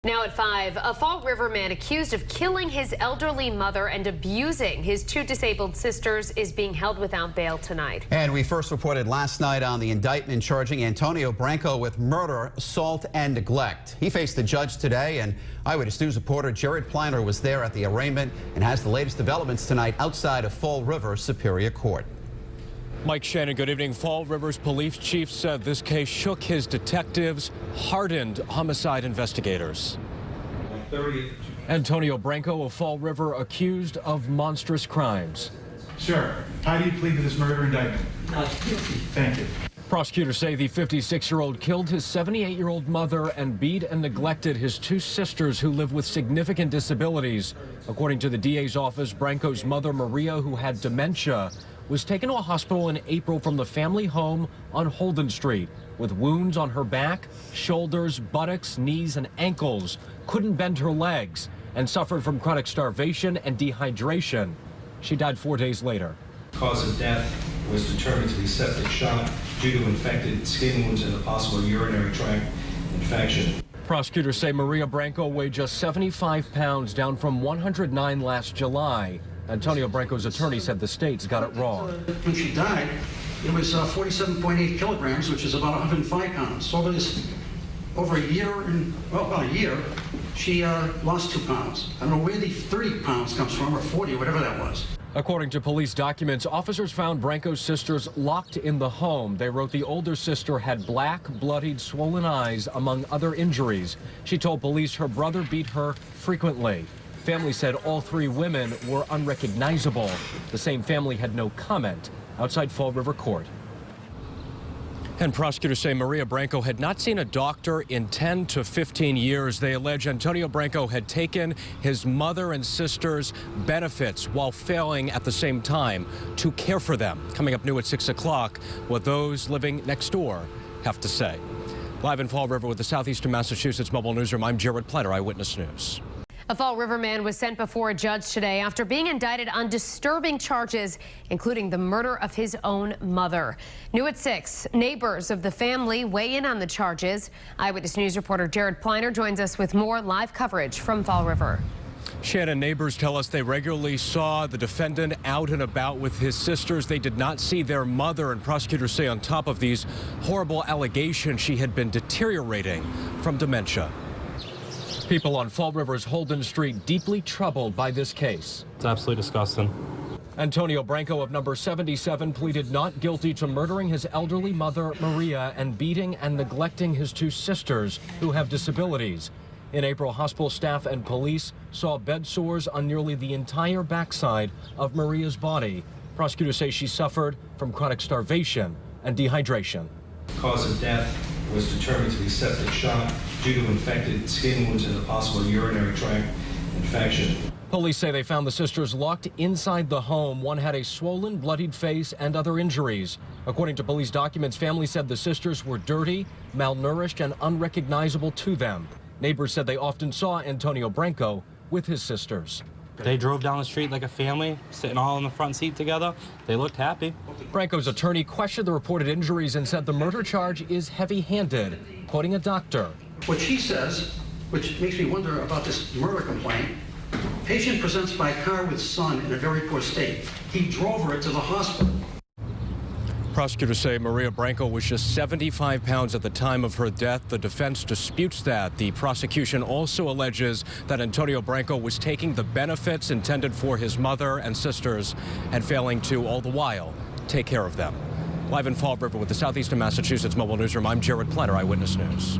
Now at 5, a Fall River man accused of killing his elderly mother and abusing his two disabled sisters is being held without bail tonight. And we first reported last night on the indictment charging Antonio Branco with murder, assault, and neglect. He faced the judge today, and Eyewitness News reporter Jerald was there at the arraignment and has the latest developments tonight outside of Fall River Superior Court. Mike Shannon, good evening. Fall River's police chief said this case shook his detectives, hardened homicide investigators. Antonio Branco of Fall River accused of monstrous crimes. Sir, how do you plead to this murder indictment? Not guilty. Thank you. Prosecutors say the 56-year-old killed his 78-year-old mother and beat and neglected his two sisters who live with significant disabilities. According to the DA's office, Branco's mother, Maria, who had dementia, was taken to a hospital in April from the family home on Holden Street with wounds on her back, shoulders, buttocks, knees, and ankles, couldn't bend her legs, and suffered from chronic starvation and dehydration. She died 4 days later. Cause of death was determined to be septic shock due to infected skin wounds and a possible urinary tract infection. Prosecutors say Maria Branco weighed just 75 pounds, down from 109 last July. Antonio Branco's attorney said the state's got it wrong. When she died, it was 47.8 kilograms, which is about 105 pounds. So over a year, about a year, she lost 2 pounds. I don't know where the 30 pounds comes from, or 40, or whatever that was. According to police documents, officers found Branco's sisters locked in the home. They wrote the older sister had black, bloodied, swollen eyes, among other injuries. She told police her brother beat her frequently. Family said all three women were unrecognizable. The same family had no comment outside Fall River Court. And prosecutors say Maria Branco had not seen a doctor in 10 to 15 years. They allege Antonio Branco had taken his mother and sister's benefits while failing at the same time to care for them. Coming up new at 6 o'clock, what those living next door have to say. Live in Fall River with the Southeastern Massachusetts Mobile Newsroom, I'm Jerald, Eyewitness News. A Fall River man was sent before a judge today after being indicted on disturbing charges, including the murder of his own mother. New at 6, neighbors of the family weigh in on the charges. Eyewitness News reporter Jerald joins us with more live coverage from Fall River. Shannon, neighbors tell us they regularly saw the defendant out and about with his sisters. They did not see their mother, and prosecutors say on top of these horrible allegations, she had been deteriorating from dementia. People on Fall River's Holden Street deeply troubled by this case. It's absolutely disgusting. Antonio Branco of number 77 pleaded not guilty to murdering his elderly mother, Maria, and beating and neglecting his two sisters who have disabilities. In April, hospital staff and police saw bed sores on nearly the entire backside of Maria's body. Prosecutors say she suffered from chronic starvation and dehydration. Cause of death was determined to be septic shock due to infected skin wounds and a possible urinary tract infection. Police say they found the sisters locked inside the home. One had a swollen, bloodied face and other injuries. According to police documents, family said the sisters were dirty, malnourished, and unrecognizable to them. Neighbors said they often saw Antonio Branco with his sisters. They drove down the street like a family, sitting all in the front seat together. They looked happy. Branco's attorney questioned the reported injuries and said the murder charge is heavy-handed, quoting a doctor. What she says, which makes me wonder about this murder complaint, patient presents by car with son in a very poor state. He drove her to the hospital. Prosecutors say Maria Branco was just 75 pounds at the time of her death. The defense disputes that. The prosecution also alleges that Antonio Branco was taking the benefits intended for his mother and sisters and failing to, all the while, take care of them. Live in Fall River with the Southeastern Massachusetts Mobile Newsroom, I'm Jerald, Eyewitness News.